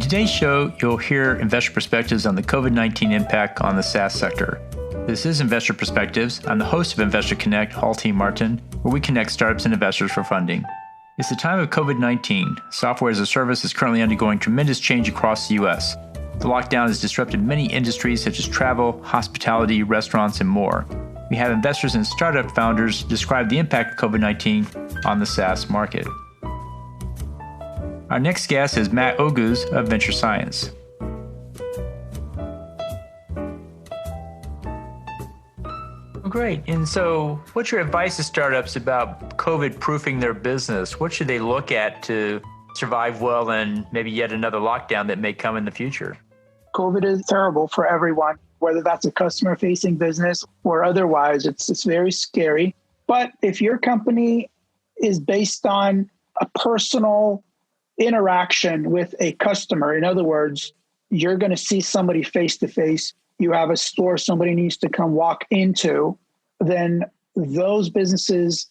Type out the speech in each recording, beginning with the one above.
In today's show, you'll hear investor perspectives on the COVID-19 impact on the SaaS sector. This is Investor Perspectives. I'm the host of Investor Connect, Hall T. Martin, where we connect startups and investors for funding. It's the time of COVID-19. Software as a service is currently undergoing tremendous change across the U.S. The lockdown has disrupted many industries such as travel, hospitality, restaurants, and more. We have investors and startup founders describe the impact of COVID-19 on the SaaS market. Our next guest is Matt Oguz of Venture Science. Great. And so what's your advice to startups about COVID-proofing their business? What should they look at to survive well in maybe yet another lockdown that may come in the future? COVID is terrible for everyone, whether that's a customer-facing business or otherwise. It's very scary. But if your company is based on a personal interaction with a customer, in other words, you're going to see somebody face-to-face, you have a store somebody needs to come walk into, then those businesses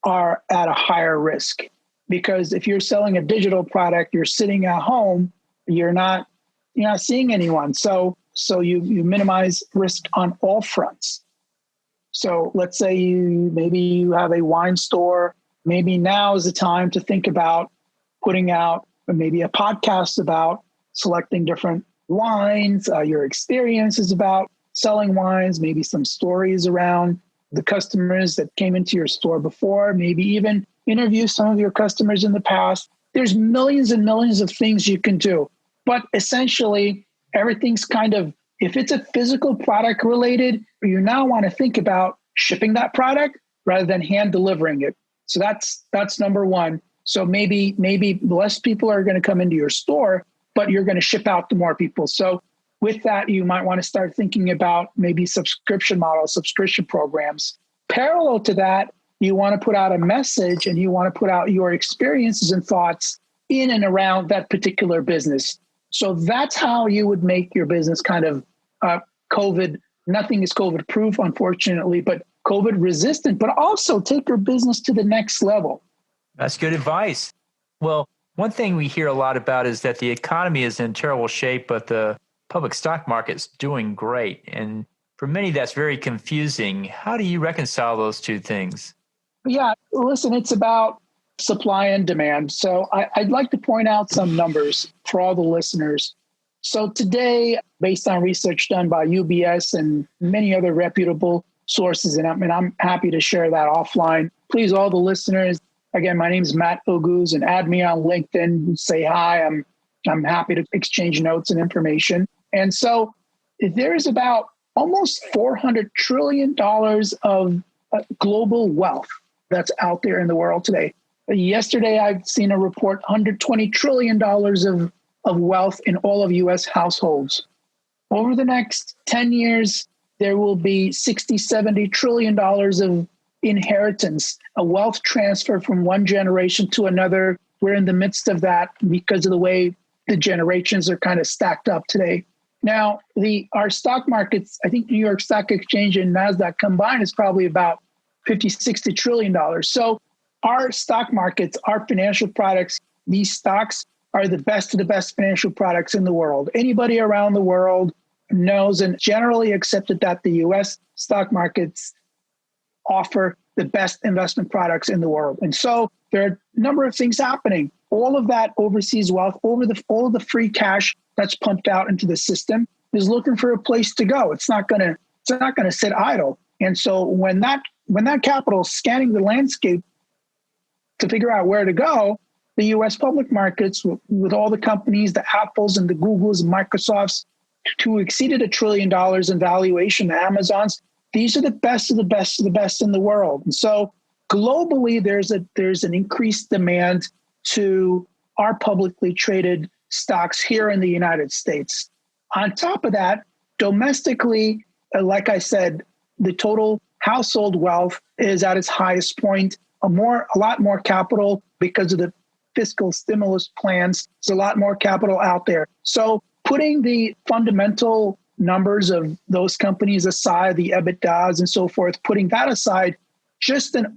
are at a higher risk. Because if you're selling a digital product, you're sitting at home, you're not seeing anyone. So you minimize risk on all fronts. So let's say maybe you have a wine store. Maybe now is the time to think about putting out maybe a podcast about selecting different wines, your experiences about selling wines, maybe some stories around the customers that came into your store before, maybe even interview some of your customers in the past. There's millions and millions of things you can do. But essentially, everything's if it's a physical product related, you now want to think about shipping that product rather than hand delivering it. So that's number one. So maybe less people are going to come into your store, but you're going to ship out to more people. So with that, you might want to start thinking about maybe subscription models, subscription programs. Parallel to that, you want to put out a message and you want to put out your experiences and thoughts in and around that particular business. So that's how you would make your business COVID. Nothing is COVID proof, unfortunately, but COVID resistant, but also take your business to the next level. That's good advice. Well, one thing we hear a lot about is that the economy is in terrible shape, but the public stock market's doing great. And for many, that's very confusing. How do you reconcile those two things? Yeah, listen, it's about supply and demand. So I'd like to point out some numbers for all the listeners. So today, based on research done by UBS and many other reputable sources, and I'm happy to share that offline. Please, all the listeners, again, my name is Matt Oguz, and add me on LinkedIn, say hi. I'm happy to exchange notes and information. And so there's about almost $400 trillion of global wealth that's out there in the world today. Yesterday, I've seen a report, $120 trillion of wealth in all of U.S. households. Over the next 10 years, there will be $60-70 trillion of inheritance, a wealth transfer from one generation to another. We're in the midst of that because of the way the generations are kind of stacked up today. Now, our stock markets, I think New York Stock Exchange and NASDAQ combined is probably about $50-60 trillion. So our stock markets, our financial products, these stocks are the best of the best financial products in the world. Anybody around the world knows and generally accepted that the U.S. stock markets offer the best investment products in the world. And so there are a number of things happening. All of that overseas wealth, all of the free cash that's pumped out into the system is looking for a place to go. It's not going to sit idle. And so when that capital is scanning the landscape to figure out where to go, the U.S. public markets, with all the companies, the Apples and the Googles and Microsofts, who exceeded $1 trillion in valuation, the Amazons, these are the best of the best of the best in the world. And so globally, there's an increased demand to our publicly traded stocks here in the United States. On top of that, domestically, like I said, the total household wealth is at its highest point. A lot more capital because of the fiscal stimulus plans. There's a lot more capital out there. So putting the fundamental numbers of those companies aside, the EBITDAs and so forth, putting that aside,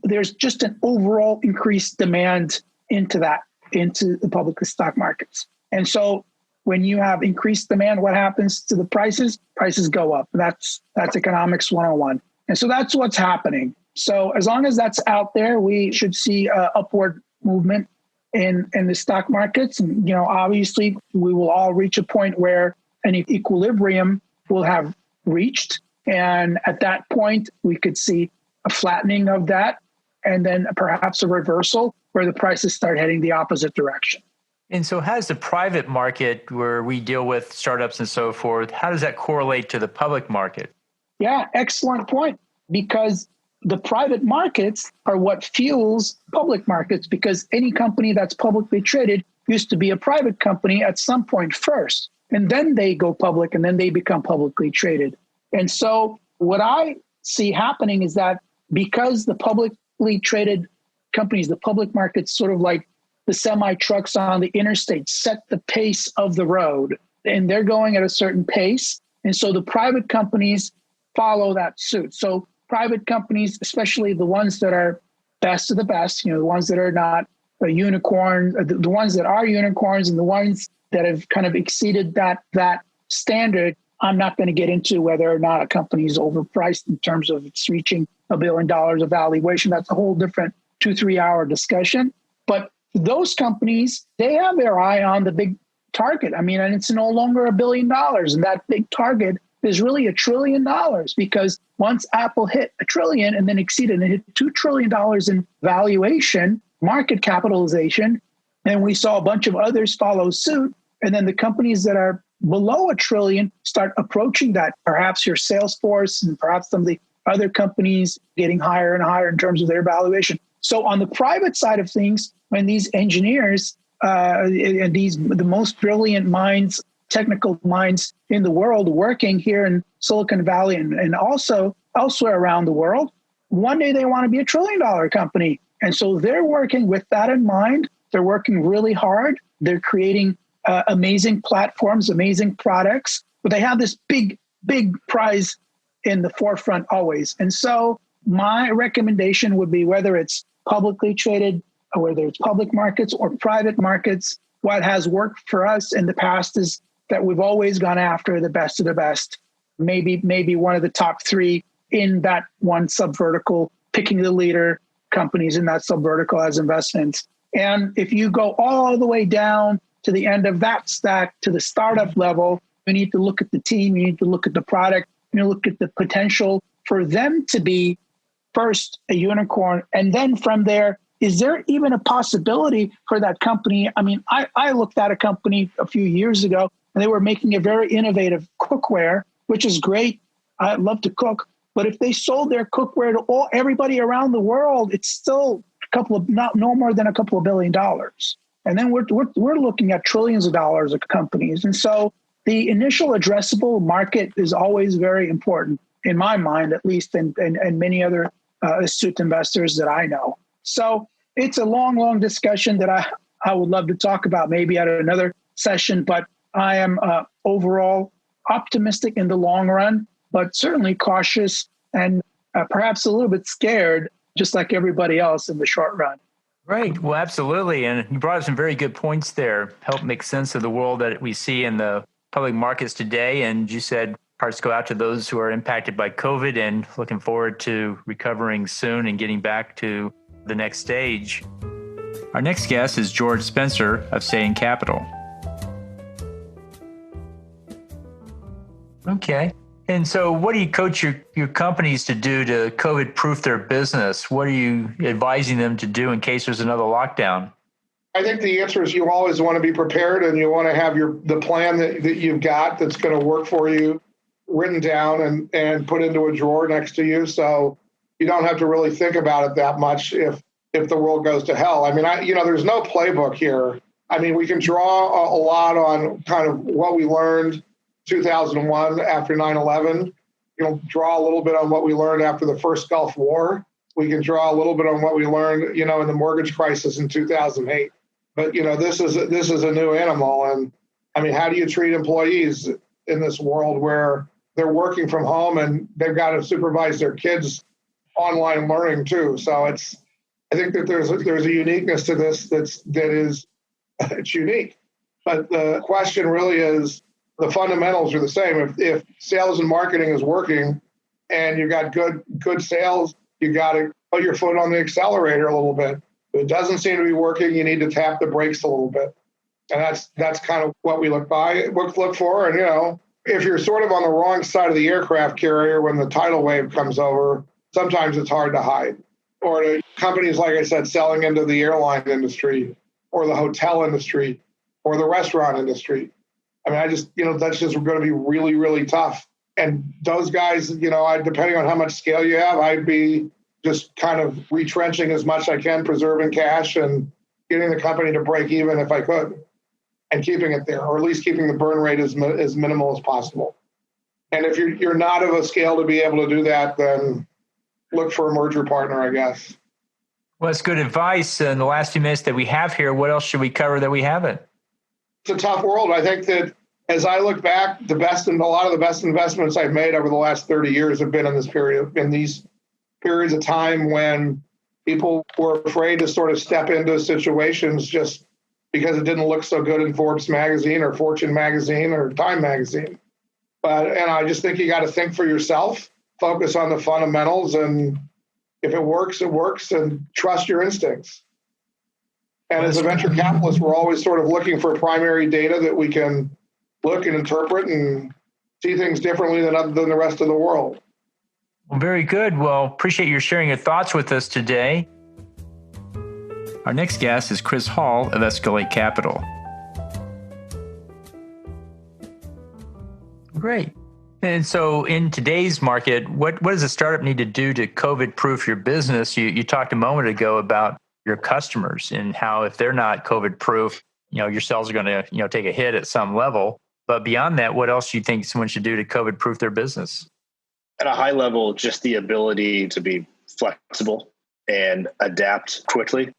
there's just an overall increased demand into the public stock markets. And so when you have increased demand, what happens to the prices? Prices go up. That's economics 101. And so that's what's happening. So as long as that's out there, we should see upward movement in the stock markets. And, obviously we will all reach a point where an equilibrium will have reached. And at that point, we could see a flattening of that and then perhaps a reversal where the prices start heading the opposite direction. And so how does the private market, where we deal with startups and so forth, how does that correlate to the public market? Yeah, excellent point. Because the private markets are what fuels public markets, because any company that's publicly traded used to be a private company at some point first, and then they go public and then they become publicly traded. And so what I see happening is that because the publicly traded companies, the public markets, sort of like the semi trucks on the interstate, set the pace of the road, and they're going at a certain pace. And so the private companies follow that suit. So private companies, especially the ones that are best of the best, the ones that are not a unicorn, the ones that are unicorns and the ones that have kind of exceeded that standard. I'm not going to get into whether or not a company is overpriced in terms of it's reaching $1 billion of valuation. That's a whole different 2-3 hour discussion. But those companies, they have their eye on the big target. And it's no longer $1 billion. And that big target is really $1 trillion, because once Apple hit $1 trillion and then exceeded and hit $2 trillion in valuation, market capitalization, and we saw a bunch of others follow suit. And then the companies that are below $1 trillion start approaching that. Perhaps your Salesforce and perhaps some of the other companies getting higher and higher in terms of their valuation. So on the private side of things, when these engineers and the most brilliant minds, technical minds in the world working here in Silicon Valley and also elsewhere around the world, one day they want to be $1 trillion company. And so they're working with that in mind. They're working really hard. They're creating amazing platforms, amazing products, but they have this big prize in the forefront always. And so my recommendation would be, whether it's publicly traded, or whether it's public markets or private markets, what has worked for us in the past is that we've always gone after the best of the best, maybe one of the top 3 in that one subvertical, picking the leader companies in that subvertical as investments. And if you go all the way down to the end of that stack, to the startup level, you need to look at the team, you need to look at the product, you need to look at the potential for them to be first a unicorn. And then from there, is there even a possibility for that company? I looked at a company a few years ago, and they were making a very innovative cookware, which is great. I love to cook. But if they sold their cookware to everybody around the world, it's still no more than a couple of $1 billion. And then we're looking at trillions of dollars of companies. And so the initial addressable market is always very important, in my mind, at least, and many other astute investors that I know. So it's a long discussion that I would love to talk about maybe at another session, but I am overall optimistic in the long run, but certainly cautious and perhaps a little bit scared, just like everybody else in the short run. Right. Well, absolutely. And you brought up some very good points there. Help make sense of the world that we see in the public markets today. And you said hearts go out to those who are impacted by COVID, and looking forward to recovering soon and getting back to the next stage. Our next guest is George Spencer of Saying Capital. Okay. And so what do you coach your companies to do to COVID-proof their business? What are you advising them to do in case there's another lockdown? I think the answer is you always want to be prepared, and you want to have the plan that you've got that's going to work for you written down and put into a drawer next to you. So you don't have to really think about it that much if the world goes to hell. There's no playbook here. We can draw a lot on kind of what we learned 2001 after 9/11. Draw a little bit on what we learned after the first Gulf War. We can draw a little bit on what we learned, in the mortgage crisis in 2008. But, this is a new animal. And how do you treat employees in this world where they're working from home and they've got to supervise their kids' online learning too? So I think that there's a uniqueness to this that is it's unique. But the question really is, the fundamentals are the same. If sales and marketing is working and you got good sales, you got to put your foot on the accelerator a little bit. If it doesn't seem to be working, you need to tap the brakes a little bit. And that's kind of what we look for. And, if you're sort of on the wrong side of the aircraft carrier when the tidal wave comes over, sometimes it's hard to hide. Or to companies, like I said, selling into the airline industry or the hotel industry or the restaurant industry. I mean, that's just going to be really, really tough. And those guys, depending on how much scale you have, I'd be just kind of retrenching as much as I can, preserving cash and getting the company to break even if I could, and keeping it there, or at least keeping the burn rate as minimal as possible. And if you're not of a scale to be able to do that, then look for a merger partner, I guess. Well, that's good advice. In the last few minutes that we have here, what else should we cover that we haven't? It's a tough world. I think that as I look back, a lot of the best investments I've made over the last 30 years have been in these periods of time when people were afraid to sort of step into situations just because it didn't look so good in Forbes magazine or Fortune magazine or Time magazine. And I just think you got to think for yourself, focus on the fundamentals, and if it works, it works, and trust your instincts. And as a venture capitalist, we're always sort of looking for primary data that we can look and interpret and see things differently than the rest of the world. Well, very good. Well, appreciate you sharing your thoughts with us today. Our next guest is Chris Hall of Escalate Capital. Great. And so in today's market, what does a startup need to do to COVID-proof your business? You talked a moment ago about your customers and how if they're not COVID-proof, your sales are going to take a hit at some level. But beyond that, what else do you think someone should do to COVID-proof their business? At a high level, just the ability to be flexible and adapt quickly.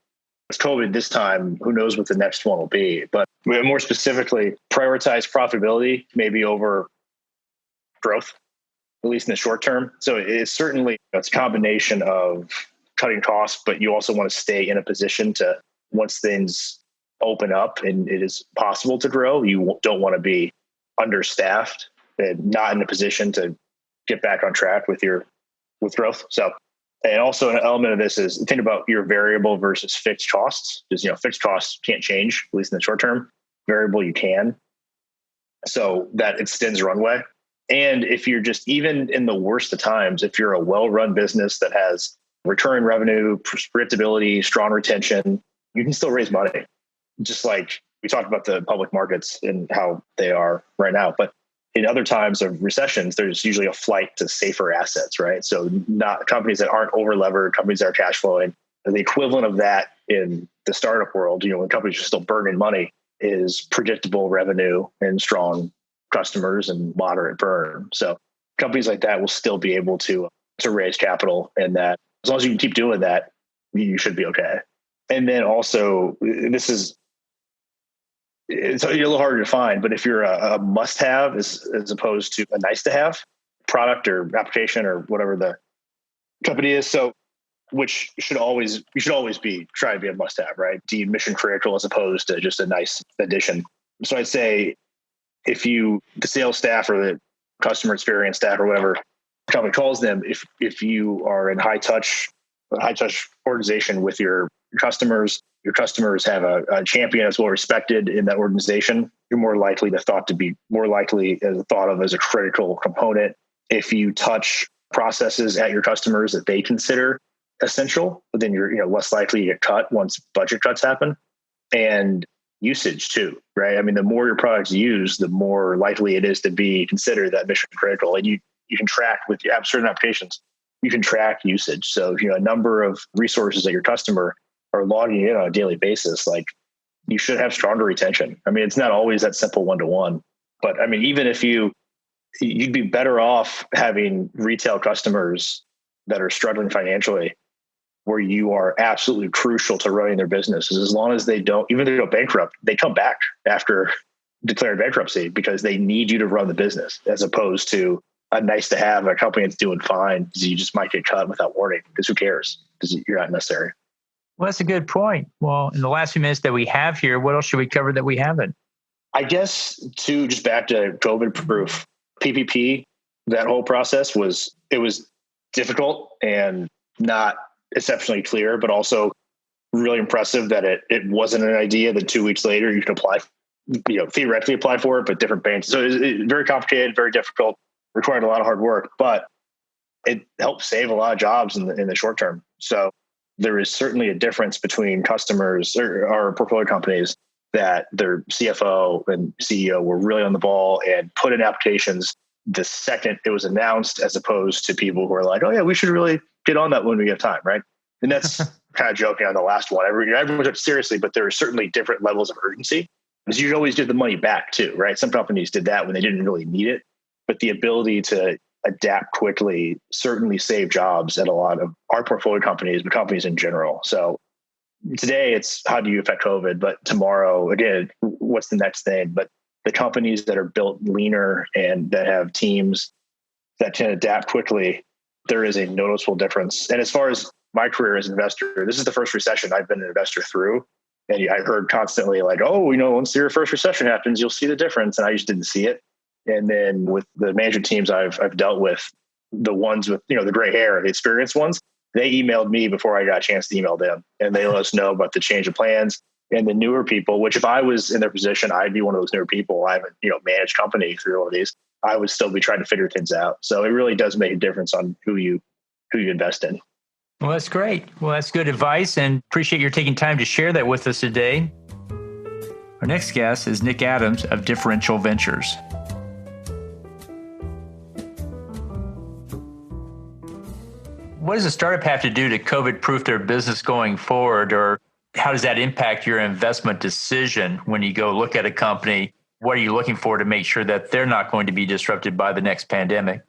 It's COVID this time, who knows what the next one will be. But more specifically, prioritize profitability maybe over growth, at least in the short term. So it's a combination of cutting costs, but you also want to stay in a position to, once things open up and it is possible to grow, you don't want to be understaffed and not in a position to get back on track with growth. So, and also an element of this is think about your variable versus fixed costs. Because, fixed costs can't change, at least in the short term. Variable, you can. So that extends runway. And if you're just, even in the worst of times, if you're a well-run business that has recurring revenue, predictability, strong retention, you can still raise money. Just like we talked about the public markets and how they are right now. But in other times of recessions, there's usually a flight to safer assets, right? So not companies that aren't over-levered, companies that are cash flowing. And the equivalent of that in the startup world, when companies are still burning money, is predictable revenue and strong customers and moderate burn. So companies like that will still be able to raise capital, and that as long as you can keep doing that, you should be okay. And then also, it's a little harder to find, but if you're a must-have as opposed to a nice-to-have product or application or whatever the company is, so you should always try to be a must-have, right? Deemed mission critical as opposed to just a nice addition. So I'd say the sales staff or the customer experience staff or whatever the company calls them, if you are in high touch organization with your customers have a champion that's well respected in that organization, you're more likely as thought of as a critical component. If you touch processes at your customers that they consider essential, then you're less likely to get cut once budget cuts happen. And usage too, right? I mean, the more your product's used, the more likely it is to be considered that mission critical. And you can track with certain applications, you can track usage. So a number of resources that your customer are logging in on a daily basis, like you should have stronger retention. I mean, it's not always that simple one-to-one, but I mean, even if you'd be better off having retail customers that are struggling financially, where you are absolutely crucial to running their businesses. As long as they don't, even if they go bankrupt, they come back after declared bankruptcy because they need you to run the business, as opposed to a nice to have a company that's doing fine because you just might get cut without warning, because who cares? Because you're not necessary. Well, that's a good point. Well, in the last few minutes that we have here, what else should we cover that we haven't? I guess to just back to COVID-proof PPP, that whole process was difficult and not exceptionally clear, but also really impressive that it wasn't an idea that 2 weeks later you could apply, theoretically apply for it, but different banks. So it's very complicated, very difficult, required a lot of hard work, but it helped save a lot of jobs in the short term. So there is certainly a difference between customers or our portfolio companies that their CFO and CEO were really on the ball and put in applications the second it was announced, as opposed to people who are like, oh yeah, we should really get on that when we have time, right? And that's kind of joking on the last one. Everyone took it seriously, but there are certainly different levels of urgency, because you always give the money back too, right? Some companies did that when they didn't really need it, but the ability to adapt quickly certainly saved jobs at a lot of our portfolio companies, but companies in general. So today it's how do you affect COVID, but tomorrow, again, what's the next thing? But the companies that are built leaner and that have teams that can adapt quickly, there is a noticeable difference. And as far as my career as an investor, this is the first recession I've been an investor through. And I heard constantly like, oh, once your first recession happens, you'll see the difference. And I just didn't see it. And then with the management teams I've dealt with, the ones with, the gray hair, the experienced ones, they emailed me before I got a chance to email them. And they let us know about the change of plans. And the newer people, which if I was in their position, I'd be one of those newer people. I haven't, managed company through all of these. I would still be trying to figure things out. So it really does make a difference on who you invest in. Well, that's great. Well, that's good advice, and appreciate your taking time to share that with us today. Our next guest is Nick Adams of Differential Ventures. What does a startup have to do to COVID-proof their business going forward, or how does that impact your investment decision when you go look at a company? What are you looking for to make sure that they're not going to be disrupted by the next pandemic?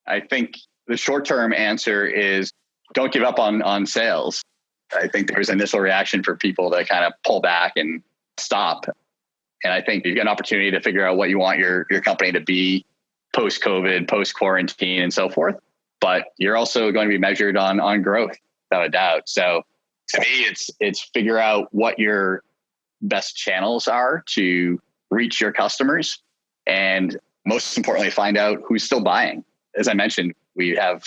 I think the short-term answer is don't give up on sales. I think there's an initial reaction for people to kind of pull back and stop. And I think you've got an opportunity to figure out what you want your company to be post-COVID, post-quarantine, and so forth. But you're also going to be measured on growth, without a doubt. So to me, it's figure out what your best channels are to reach your customers, and most importantly, find out who's still buying. As I mentioned, we have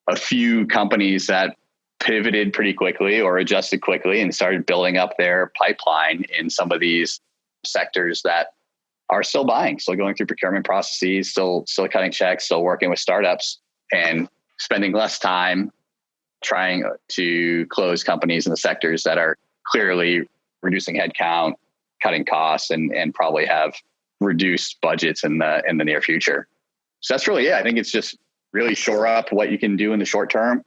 a few companies that pivoted pretty quickly or adjusted quickly and started building up their pipeline in some of these sectors that are still buying, still going through procurement processes, still cutting checks, still working with startups, and spending less time trying to close companies in the sectors that are clearly reducing headcount, cutting costs, and probably have reduced budgets in the near future. So that's really it. I think it's just really shore up what you can do in the short term.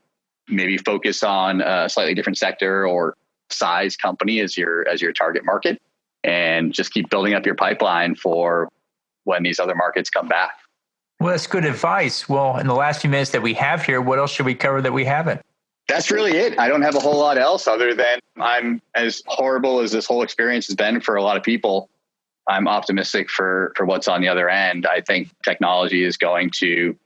Maybe focus on a slightly different sector or size company as your target market, and just keep building up your pipeline for when these other markets come back. Well, that's good advice. Well, in the last few minutes that we have here, what else should we cover that we haven't? That's really it. I don't have a whole lot else other than I'm, as horrible as this whole experience has been for a lot of people, I'm optimistic for what's on the other end. I think technology is going to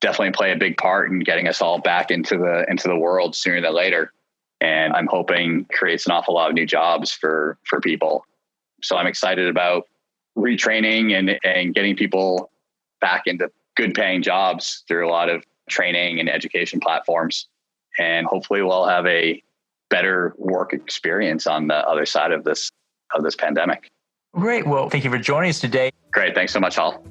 definitely play a big part in getting us all back into the world sooner than later. And I'm hoping creates an awful lot of new jobs for people. So I'm excited about retraining and getting people back into good paying jobs through a lot of training and education platforms. And hopefully we'll have a better work experience on the other side of this pandemic. Great. Well, thank you for joining us today. Great. Thanks so much, Hal.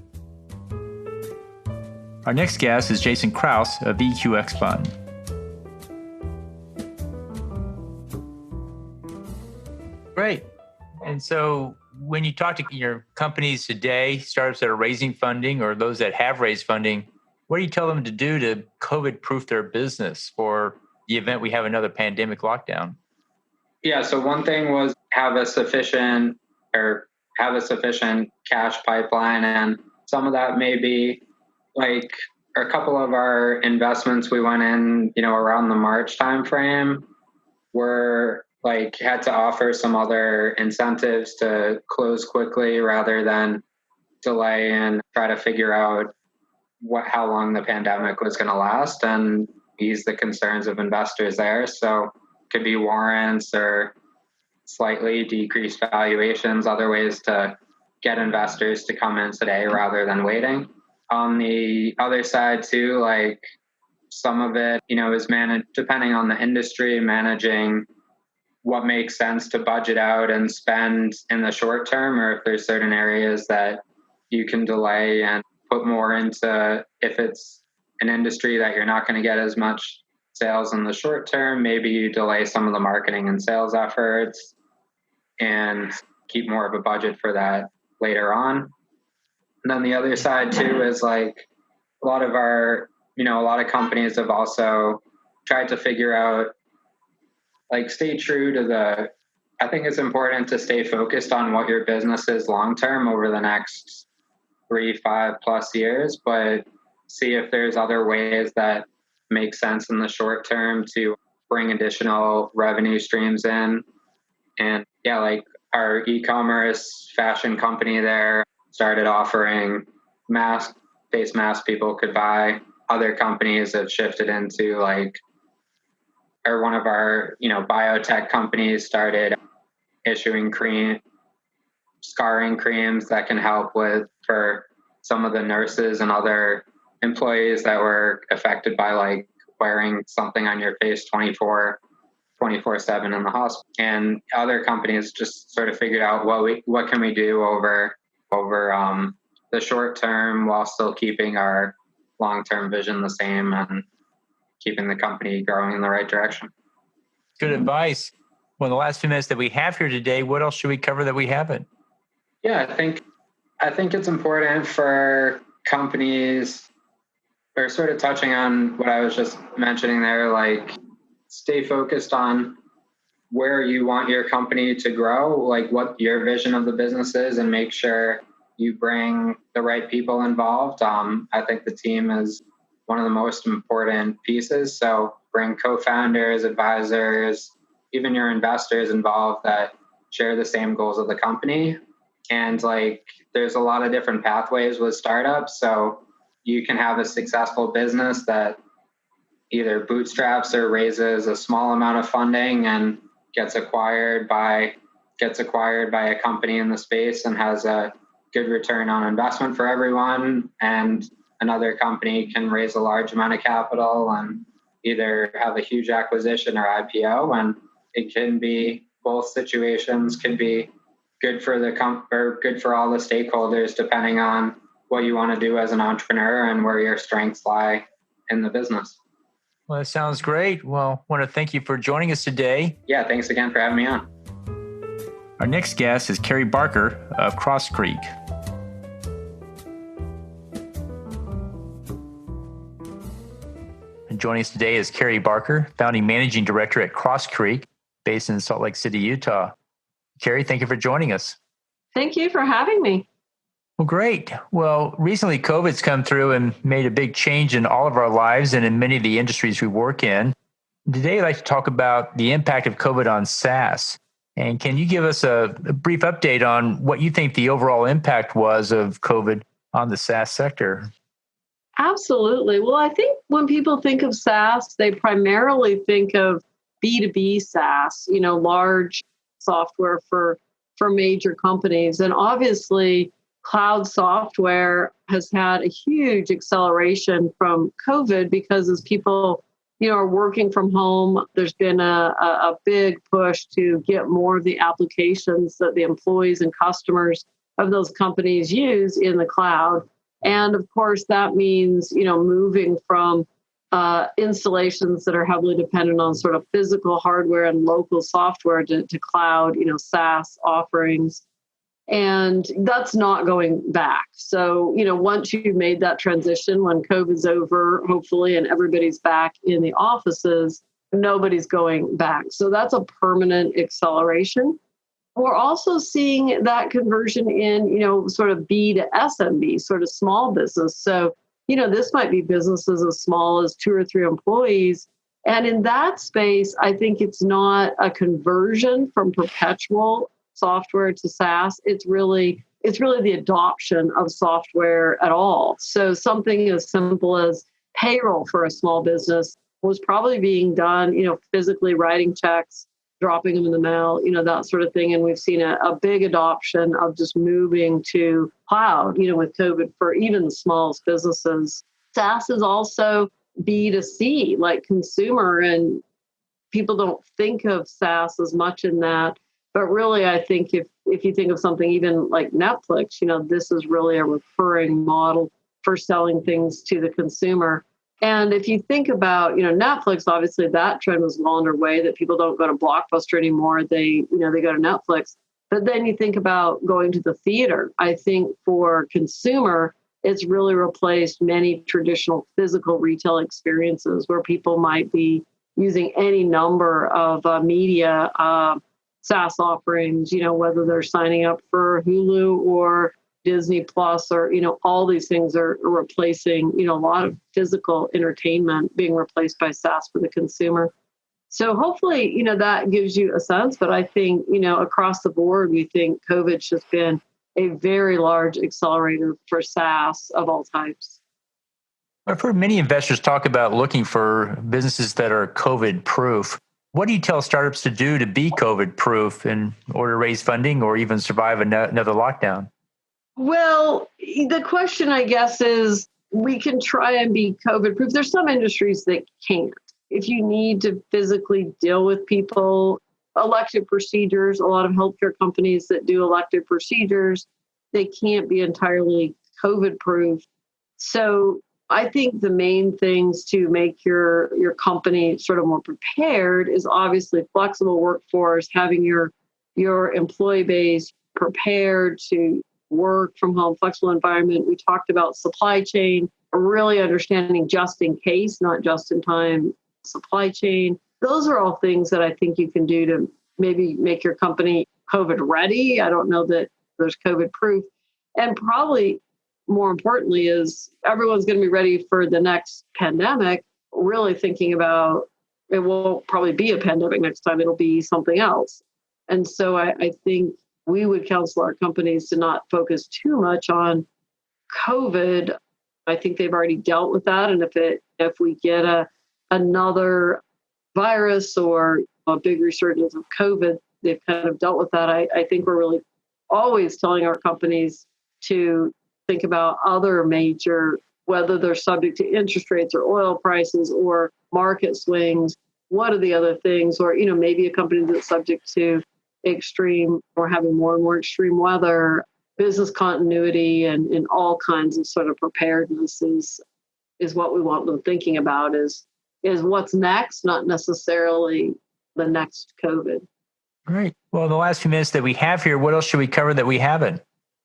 Our next guest is Jason Krause of EQX Fund. Great. And so when you talk to your companies today, startups that are raising funding or those that have raised funding, what do you tell them to do to COVID-proof their business for the event we have another pandemic lockdown? Yeah, so one thing was have a sufficient cash pipeline, and some of that may be like a couple of our investments we went in, around the March timeframe, were like had to offer some other incentives to close quickly rather than delay and try to figure out how long the pandemic was going to last and ease the concerns of investors there. So it could be warrants or slightly decreased valuations, other ways to get investors to come in today rather than waiting. On the other side too, like some of it, is managed depending on the industry, managing what makes sense to budget out and spend in the short term, or if there's certain areas that you can delay and put more into. If it's an industry that you're not going to get as much sales in the short term, maybe you delay some of the marketing and sales efforts and keep more of a budget for that later on. And then the other side too is like a lot of companies have also tried to figure out, like, stay true to I think it's important to stay focused on what your business is long-term over the next 3-5+ years, but see if there's other ways that make sense in the short term to bring additional revenue streams in. And yeah, like our e-commerce fashion company there started offering face masks people could buy. Other companies have shifted into one of our, biotech companies started issuing scarring creams that can help for some of the nurses and other employees that were affected by wearing something on your face 24/7 in the hospital. And other companies just sort of figured out what can we do over the short term while still keeping our long-term vision the same and keeping the company growing in the right direction. Good advice. Well, in the last few minutes that we have here today, what else should we cover that we haven't? Yeah, I think it's important for companies, or sort of touching on what I was just mentioning there, like stay focused on where you want your company to grow, like what your vision of the business is, and make sure you bring the right people involved. I think the team is one of the most important pieces. So bring co-founders, advisors, even your investors involved that share the same goals of the company. And there's a lot of different pathways with startups. So you can have a successful business that either bootstraps or raises a small amount of funding and gets acquired by a company in the space and has a good return on investment for everyone. And another company can raise a large amount of capital and either have a huge acquisition or IPO. And it can be, both situations can be good for good for all the stakeholders, depending on what you want to do as an entrepreneur and where your strengths lie in the business. Well, that sounds great. Well, I want to thank you for joining us today. Yeah, thanks again for having me on. Our next guest is Carrie Barker of Cross Creek. And joining us today is Carrie Barker, founding managing director at Cross Creek, based in Salt Lake City, Utah. Carrie, thank you for joining us. Thank you for having me. Well, great. Well, recently COVID's come through and made a big change in all of our lives and in many of the industries we work in. Today, I'd like to talk about the impact of COVID on SaaS. And can you give us a brief update on what you think the overall impact was of COVID on the SaaS sector? Absolutely. Well, I think when people think of SaaS, they primarily think of B2B SaaS, large software for major companies. And obviously, cloud software has had a huge acceleration from COVID because as people, are working from home, there's been a big push to get more of the applications that the employees and customers of those companies use in the cloud. And of course, that means, moving from installations that are heavily dependent on sort of physical hardware and local software to cloud, SaaS offerings. And that's not going back. So, once you've made that transition, when COVID's over, hopefully, and everybody's back in the offices, nobody's going back. So that's a permanent acceleration. We're also seeing that conversion in, sort of B to SMB, sort of small business. So, this might be businesses as small as 2 or 3 employees. And in that space, I think it's not a conversion from perpetual software to SaaS. It's really the adoption of software at all. So something as simple as payroll for a small business was probably being done, physically writing checks dropping them in the mail, that sort of thing. And we've seen a big adoption of just moving to cloud, with COVID for even the smallest businesses. SaaS is also B2C, like consumer, and people don't think of SaaS as much in that. But really, I think if you think of something even like Netflix, this is really a recurring model for selling things to the consumer. And if you think about, Netflix, obviously that trend was well underway, that people don't go to Blockbuster anymore. They go to Netflix. But then you think about going to the theater. I think for consumer, it's really replaced many traditional physical retail experiences where people might be using any number of media SaaS offerings, whether they're signing up for Hulu or Disney Plus, or, all these things are replacing, a lot of physical entertainment being replaced by SaaS for the consumer. So hopefully, that gives you a sense. But I think, across the board, we think COVID's just been a very large accelerator for SaaS of all types. I've heard many investors talk about looking for businesses that are COVID-proof. What do you tell startups to do to be COVID-proof in order to raise funding or even survive another lockdown? Well, the question, I guess, is we can try and be COVID-proof. There's some industries that can't. If you need to physically deal with people, elective procedures, a lot of healthcare companies that do elective procedures, they can't be entirely COVID-proof. So I think the main things to make your company sort of more prepared is obviously flexible workforce, having your employee base prepared to work from home, flexible environment. We talked about supply chain, really understanding just in case, not just in time supply chain. Those are all things that I think you can do to maybe make your company COVID ready. I don't know that there's COVID proof. And probably more importantly is everyone's going to be ready for the next pandemic, really thinking about it won't probably be a pandemic next time, it'll be something else. And so I think we would counsel our companies to not focus too much on COVID. I think they've already dealt with that. And if we get another virus or a big resurgence of COVID, they've kind of dealt with that. I think we're really always telling our companies to think about other major, whether they're subject to interest rates or oil prices or market swings. What are the other things? Or, maybe a company that's subject to extreme or having more and more extreme weather, business continuity, and all kinds of sort of preparedness is what we want them thinking about is what's next, not necessarily the next COVID. Great. Well, in the last few minutes that we have here, what else should we cover that we haven't?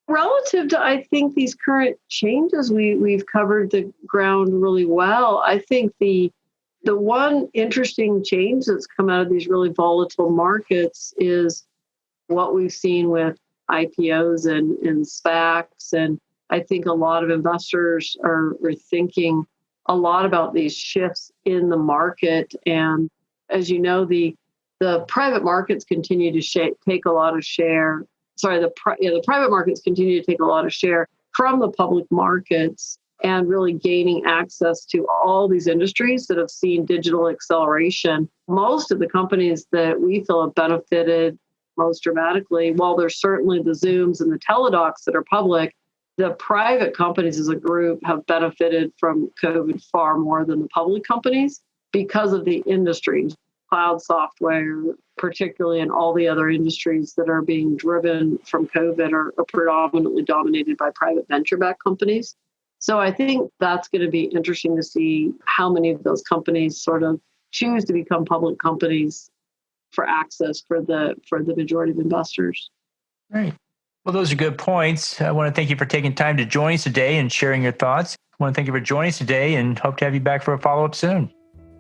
Relative to, I think, these current changes, we've covered the ground really well. I think the one interesting change that's come out of these really volatile markets is what we've seen with IPOs and SPACs. And I think a lot of investors are thinking a lot about these shifts in the market. And as you know, the private markets continue to take a lot of share. The private markets continue to take a lot of share from the public markets and really gaining access to all these industries that have seen digital acceleration. Most of the companies that we feel have benefited most dramatically, while there's certainly the Zooms and the Teladocs that are public, the private companies as a group have benefited from COVID far more than the public companies because of the industries. Cloud software, particularly in all the other industries that are being driven from COVID, are predominantly dominated by private venture-backed companies. So I think that's going to be interesting to see how many of those companies sort of choose to become public companies for access for the majority of investors. Right. Well, those are good points. I want to thank you for taking time to join us today and sharing your thoughts. I want to thank you for joining us today and hope to have you back for a follow-up soon.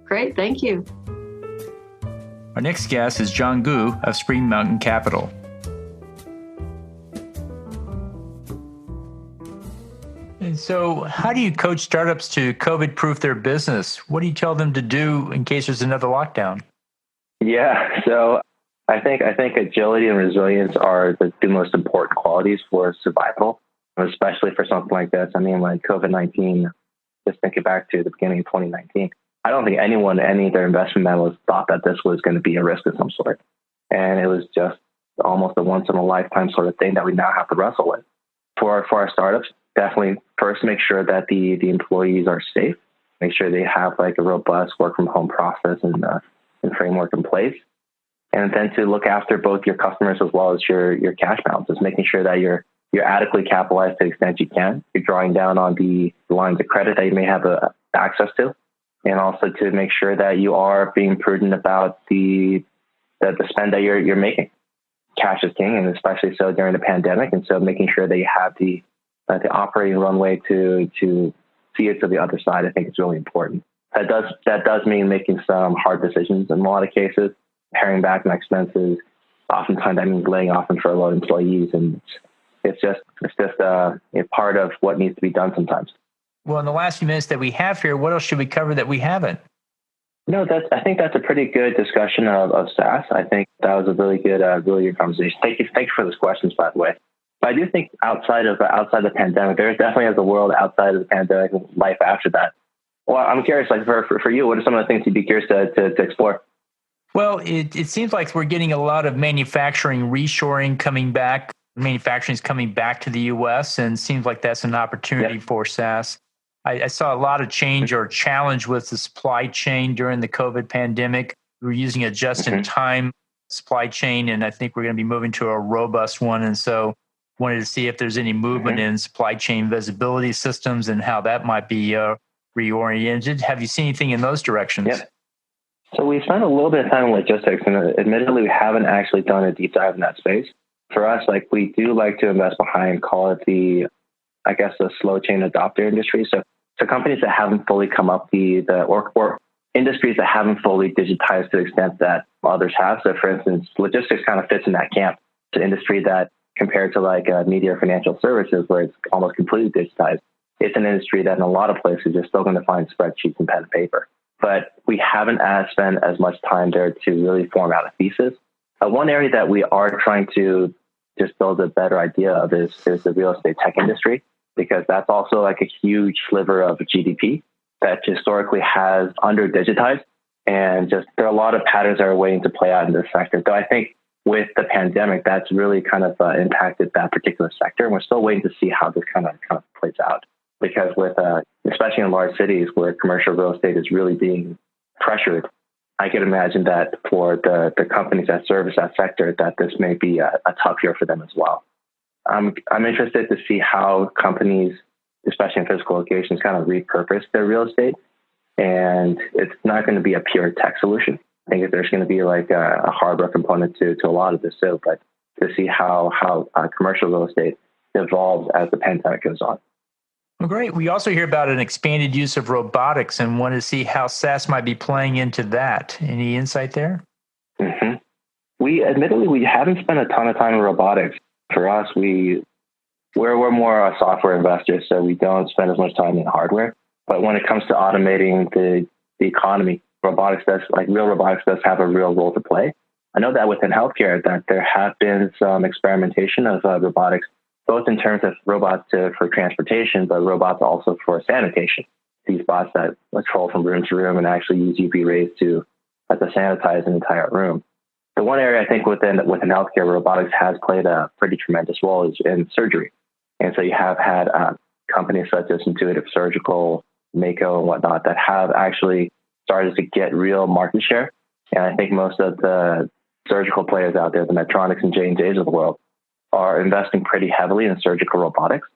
Great. Thank you. Our next guest is John Gu of Spring Mountain Capital. And so how do you coach startups to COVID-proof their business? What do you tell them to do in case there's another lockdown? Yeah, so I think agility and resilience are the most important qualities for survival, especially for something like this. I mean, like COVID-19, just thinking back to the beginning of 2019, I don't think anyone, any of their investment analysts thought that this was going to be a risk of some sort. And it was just almost a once in a lifetime sort of thing that we now have to wrestle with. For our startups, definitely first make sure that the employees are safe, make sure they have like a robust work from home process and framework in place. And then to look after both your customers as well as your cash balances, making sure that you're adequately capitalized to the extent you can. You're drawing down on the lines of credit that you may have access to, and also to make sure that you are being prudent about the spend that you're making. Cash is king, and especially so during the pandemic. And so making sure that you have the operating runway to see it to the other side, I think is really important. That does mean making some hard decisions in a lot of cases, paring back on expenses. Oftentimes that means laying off and furlough employees, and it's just a part of what needs to be done sometimes. Well, in the last few minutes that we have here, what else should we cover that we haven't? No, I think that's a pretty good discussion of SaaS. I think that was a really good conversation. Thank you for those questions, by the way. But I do think outside of the pandemic, there definitely is a world outside of the pandemic and life after that. Well, I'm curious, like for you, what are some of the things you'd be curious to explore? Well, it seems like we're getting a lot of manufacturing reshoring coming back. Manufacturing is coming back to the U.S. and it seems like that's an opportunity for SaaS. I saw a lot of change or challenge with the supply chain during the COVID pandemic. We were using a just-in-time supply chain, and I think we're going to be moving to a robust one. And so wanted to see if there's any movement in supply chain visibility systems and how that might be reoriented. Have you seen anything in those directions? Yeah. So we spent a little bit of time in logistics, and admittedly, we haven't actually done a deep dive in that space. For us, like we do like to invest behind, call it the slow chain adopter industry. So companies that haven't fully come up or industries that haven't fully digitized to the extent that others have. So for instance, logistics kind of fits in that camp. It's an industry that compared to like media or financial services where it's almost completely digitized, it's an industry that in a lot of places you're still going to find spreadsheets and pen and paper. But we haven't spent as much time there to really form out a thesis. One area that we are trying to just build a better idea of is the real estate tech industry, because that's also like a huge sliver of GDP that historically has under digitized. And just there are a lot of patterns that are waiting to play out in this sector. Though I think with the pandemic, that's really kind of impacted that particular sector. And we're still waiting to see how this kind of plays out. Because with, especially in large cities where commercial real estate is really being pressured, I can imagine that for the companies that service that sector, that this may be a tough year for them as well. I'm interested to see how companies, especially in physical locations, kind of repurpose their real estate. And it's not going to be a pure tech solution. I think that there's going to be like a hardware component to a lot of this too, but to see how commercial real estate evolves as the pandemic goes on. Well, great. We also hear about an expanded use of robotics and want to see how SaaS might be playing into that. Any insight there? Mm-hmm. We haven't spent a ton of time in robotics. For us, we're more software investors, so we don't spend as much time in hardware. But when it comes to automating the economy, real robotics does have a real role to play. I know that within healthcare that there have been some experimentation of robotics, both in terms of robots for transportation, but robots also for sanitation. These bots that patrol from room to room and actually use UV rays to sanitize an entire room. The one area I think within healthcare, robotics has played a pretty tremendous role is in surgery. And so you have had companies such as Intuitive Surgical, Mako, and whatnot that have actually started to get real market share. And I think most of the surgical players out there, the Medtronics and J&Js of the world, are investing pretty heavily in surgical robotics,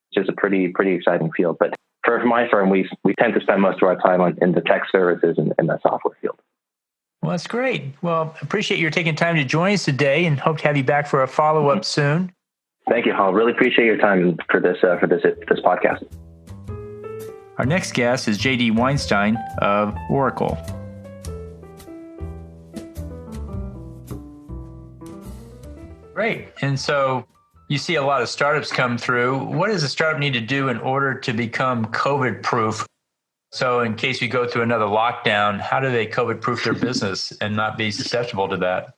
which is a pretty exciting field. But for my firm, we tend to spend most of our time in the tech services and in the software field. Well, that's great. Well, appreciate your taking time to join us today and hope to have you back for a follow-up soon. Thank you, Hal. Really appreciate your time for this podcast. Our next guest is J.D. Weinstein of Oracle. Great. And so you see a lot of startups come through. What does a startup need to do in order to become COVID-proof? So in case we go through another lockdown, how do they COVID-proof their business and not be susceptible to that?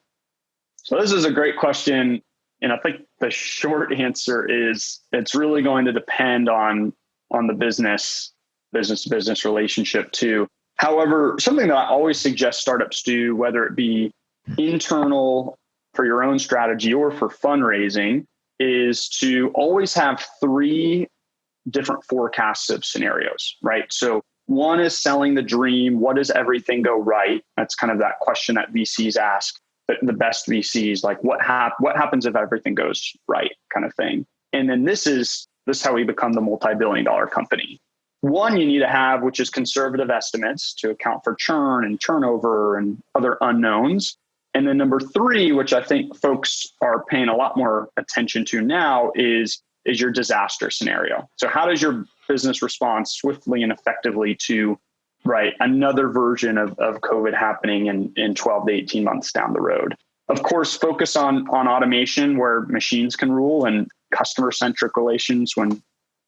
So this is a great question. And I think the short answer is it's really going to depend on the business relationship too. However, something that I always suggest startups do, whether it be internal for your own strategy or for fundraising is to always have 3 different forecasts of scenarios, right? So one is selling the dream. What does everything go right? That's kind of that question that VCs ask, but the best VCs, like what happens if everything goes right kind of thing. And then this is how we become the multi-billion-dollar company. One you need to have, which is conservative estimates to account for churn and turnover and other unknowns. And then number 3, which I think folks are paying a lot more attention to now, is your disaster scenario. So how does your business respond swiftly and effectively to another version of COVID happening in 12 to 18 months down the road? Of course, focus on automation where machines can rule, and customer-centric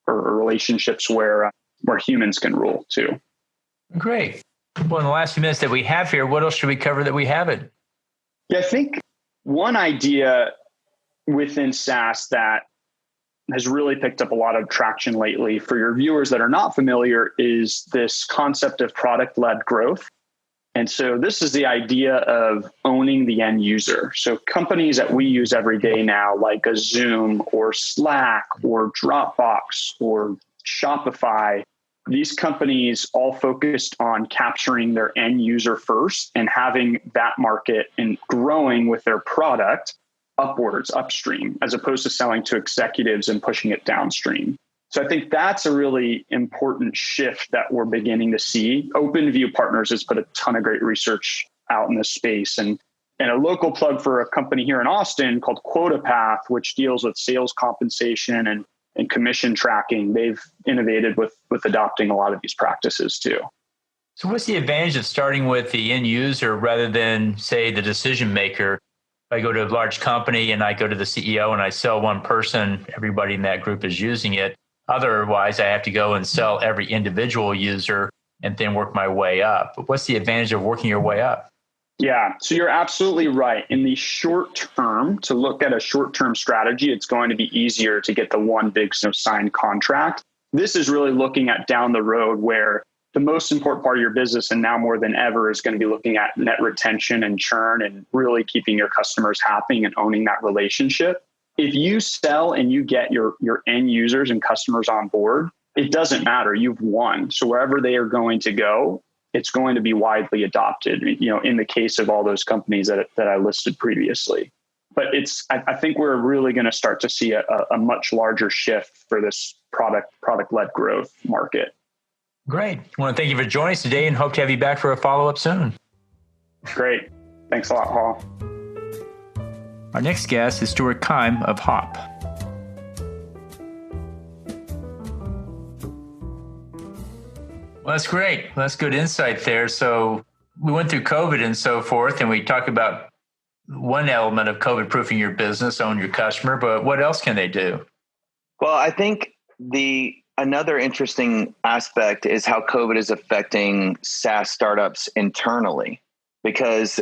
relationships where humans can rule too. Great. Well, in the last few minutes that we have here, what else should we cover that we haven't? Yeah, I think one idea within SaaS that has really picked up a lot of traction lately for your viewers that are not familiar is this concept of product-led growth. And so this is the idea of owning the end user. So companies that we use every day now, like a Zoom or Slack or Dropbox or Shopify, these companies all focused on capturing their end user first and having that market and growing with their product upstream, as opposed to selling to executives and pushing it downstream. So I think that's a really important shift that we're beginning to see. OpenView Partners has put a ton of great research out in this space. And a local plug for a company here in Austin called QuotaPath, which deals with sales compensation and commission tracking. They've innovated with adopting a lot of these practices too. So what's the advantage of starting with the end user rather than, say, the decision maker? I go to a large company and I go to the CEO and I sell one person, everybody in that group is using it. Otherwise, I have to go and sell every individual user and then work my way up. But what's the advantage of working your way up? Yeah, so you're absolutely right. In the short term, to look at a short-term strategy, it's going to be easier to get the one big signed contract. This is really looking at down the road where the most important part of your business, and now more than ever, is going to be looking at net retention and churn and really keeping your customers happy and owning that relationship. If you sell and you get your end users and customers on board, it doesn't matter. You've won. So wherever they are going to go, it's going to be widely adopted, in the case of all those companies that I listed previously. But I think we're really going to start to see a much larger shift for this product-led growth market. Great. I want to thank you for joining us today and hope to have you back for a follow-up soon. Great. Thanks a lot, Paul. Our next guest is Stuart Keim of Hop. Well, that's great. Well, that's good insight there. So we went through COVID and so forth, and we talked about one element of COVID-proofing your business, own your customer, but what else can they do? Well, I think another interesting aspect is how COVID is affecting SaaS startups internally, because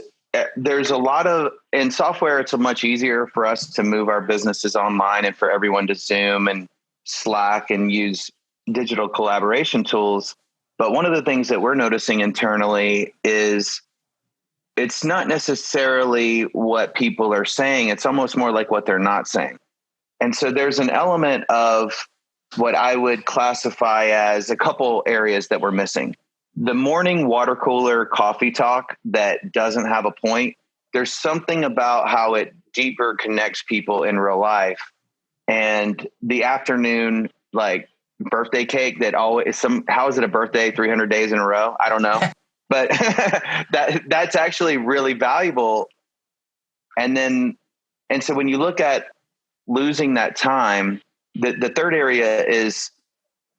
there's a lot in software, it's much easier for us to move our businesses online and for everyone to Zoom and Slack and use digital collaboration tools. But one of the things that we're noticing internally is it's not necessarily what people are saying. It's almost more like what they're not saying. And so there's an element of what I would classify as a couple areas that we're missing. The morning water cooler coffee talk that doesn't have a point. There's something about how it deeper connects people in real life. And the afternoon, like birthday cake that always how is it a birthday 300 days in a row? I don't know. But that's actually really valuable. And so when you look at losing that time, the third area is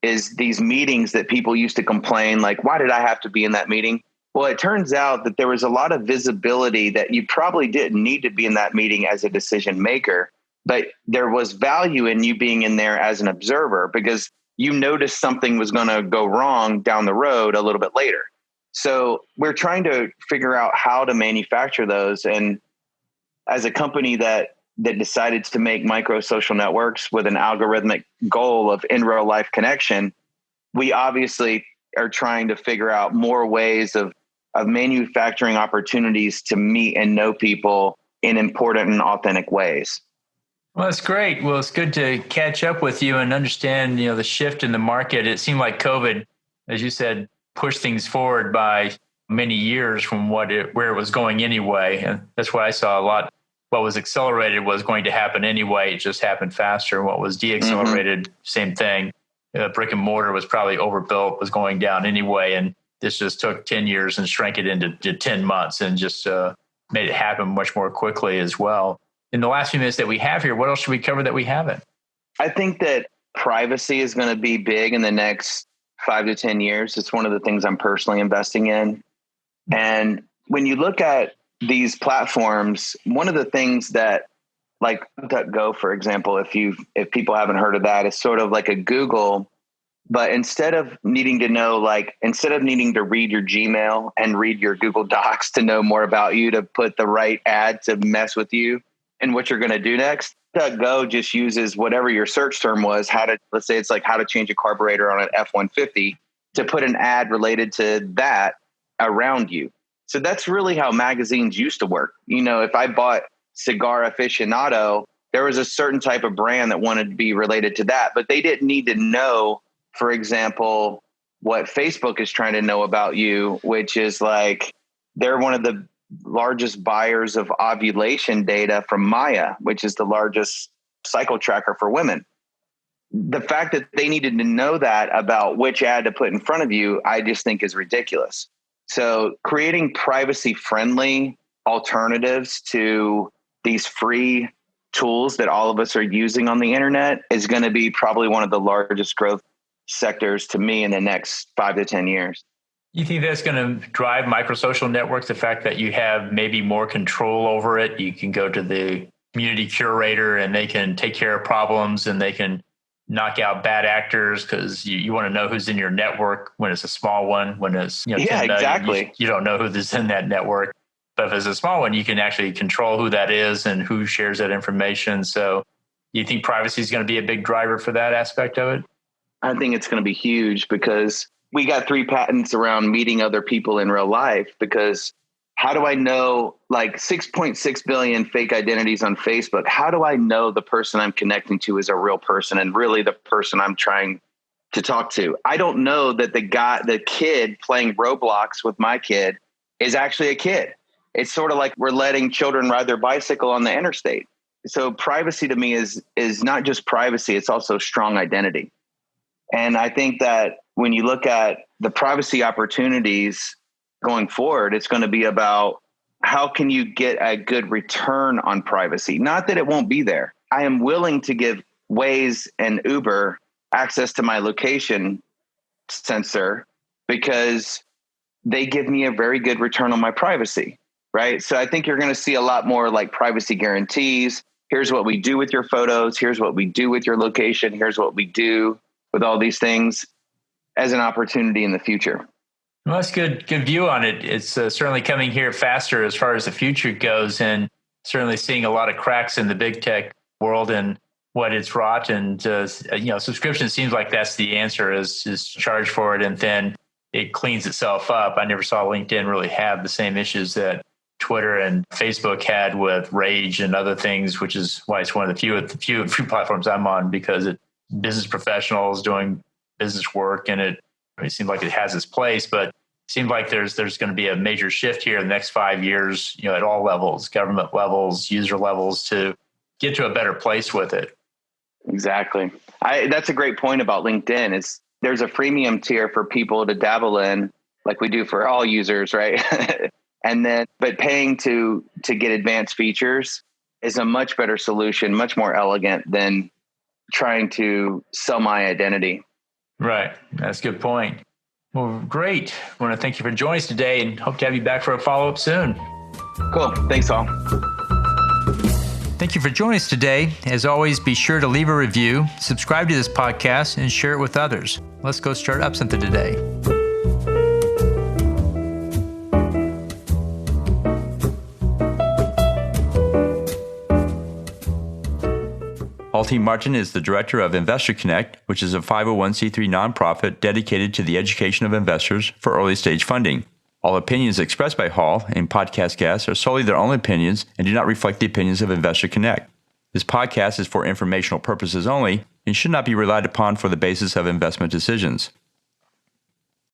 these meetings that people used to complain, like, why did I have to be in that meeting? Well, it turns out that there was a lot of visibility that you probably didn't need to be in that meeting as a decision maker, but there was value in you being in there as an observer because you noticed something was going to go wrong down the road a little bit later. So we're trying to figure out how to manufacture those. And as a company that decided to make micro social networks with an algorithmic goal of in real life connection, we obviously are trying to figure out more ways of manufacturing opportunities to meet and know people in important and authentic ways. Well, that's great. Well, it's good to catch up with you and understand, the shift in the market. It seemed like COVID, as you said, pushed things forward by many years from where it was going anyway. And that's why I saw a lot. What was accelerated was going to happen anyway. It just happened faster. What was deaccelerated, same thing. Brick and mortar was probably overbuilt, was going down anyway. And this just took 10 years and shrank it into 10 months and just made it happen much more quickly as well. In the last few minutes that we have here, what else should we cover that we haven't? I think that privacy is going to be big in the next 5 to 10 years. It's one of the things I'm personally investing in. And when you look at these platforms, one of the things that, like DuckDuckGo, for example, if people haven't heard of that, it's sort of like a Google, but instead of needing to read your Gmail and read your Google Docs to know more about you, to put the right ad to mess with you and what you're going to do next, DuckDuckGo just uses whatever your search term was, let's say it's like how to change a carburetor on an F-150, to put an ad related to that around you. So that's really how magazines used to work. If I bought Cigar Aficionado, there was a certain type of brand that wanted to be related to that, but they didn't need to know, for example, what Facebook is trying to know about you, which is like they're one of the largest buyers of ovulation data from Maya, which is the largest cycle tracker for women. The fact that they needed to know that about which ad to put in front of you, I just think is ridiculous. So creating privacy-friendly alternatives to these free tools that all of us are using on the internet is going to be probably one of the largest growth sectors to me in the next 5 to 10 years. You think that's going to drive microsocial networks, the fact that you have maybe more control over it? You can go to the community curator and they can take care of problems and they can knock out bad actors, because you want to know who's in your network when it's a small one. When it's 10 million, exactly. You don't know who's in that network. But if it's a small one, you can actually control who that is and who shares that information. So you think privacy is going to be a big driver for that aspect of it? I think it's going to be huge, because we got 3 patents around meeting other people in real life. Because how do I know, like 6.6 billion fake identities on Facebook? How do I know the person I'm connecting to is a real person and really the person I'm trying to talk to? I don't know that the kid playing Roblox with my kid is actually a kid. It's sort of like we're letting children ride their bicycle on the interstate. So privacy to me is not just privacy, it's also strong identity. And I think that when you look at the privacy opportunities going forward, it's going to be about how can you get a good return on privacy? Not that it won't be there. I am willing to give Waze and Uber access to my location sensor because they give me a very good return on my privacy, right? So I think you're going to see a lot more like privacy guarantees. Here's what we do with your photos. Here's what we do with your location. Here's what we do with all these things as an opportunity in the future. Well, that's good view on it. It's certainly coming here faster as far as the future goes, and certainly seeing a lot of cracks in the big tech world and what it's wrought. And, subscription seems like that's the answer, is charge for it and then it cleans itself up. I never saw LinkedIn really have the same issues that Twitter and Facebook had with rage and other things, which is why it's one of the few platforms I'm on, because it's business professionals doing business work, and it seems like it has its place, but it seems like there's going to be a major shift here in the next 5 years, at all levels, government levels, user levels, to get to a better place with it. Exactly. That's a great point about LinkedIn. There's a freemium tier for people to dabble in, like we do for all users, right? But paying to get advanced features is a much better solution, much more elegant than trying to sell my identity. Right. That's a good point. Well, great. I want to thank you for joining us today and hope to have you back for a follow-up soon. Cool. Thanks, all. Thank you for joining us today. As always, be sure to leave a review, subscribe to this podcast, and share it with others. Let's go start up something today. Paul T. Martin is the director of Investor Connect, which is a 501c3 nonprofit dedicated to the education of investors for early stage funding. All opinions expressed by Hall and podcast guests are solely their own opinions and do not reflect the opinions of Investor Connect. This podcast is for informational purposes only and should not be relied upon for the basis of investment decisions.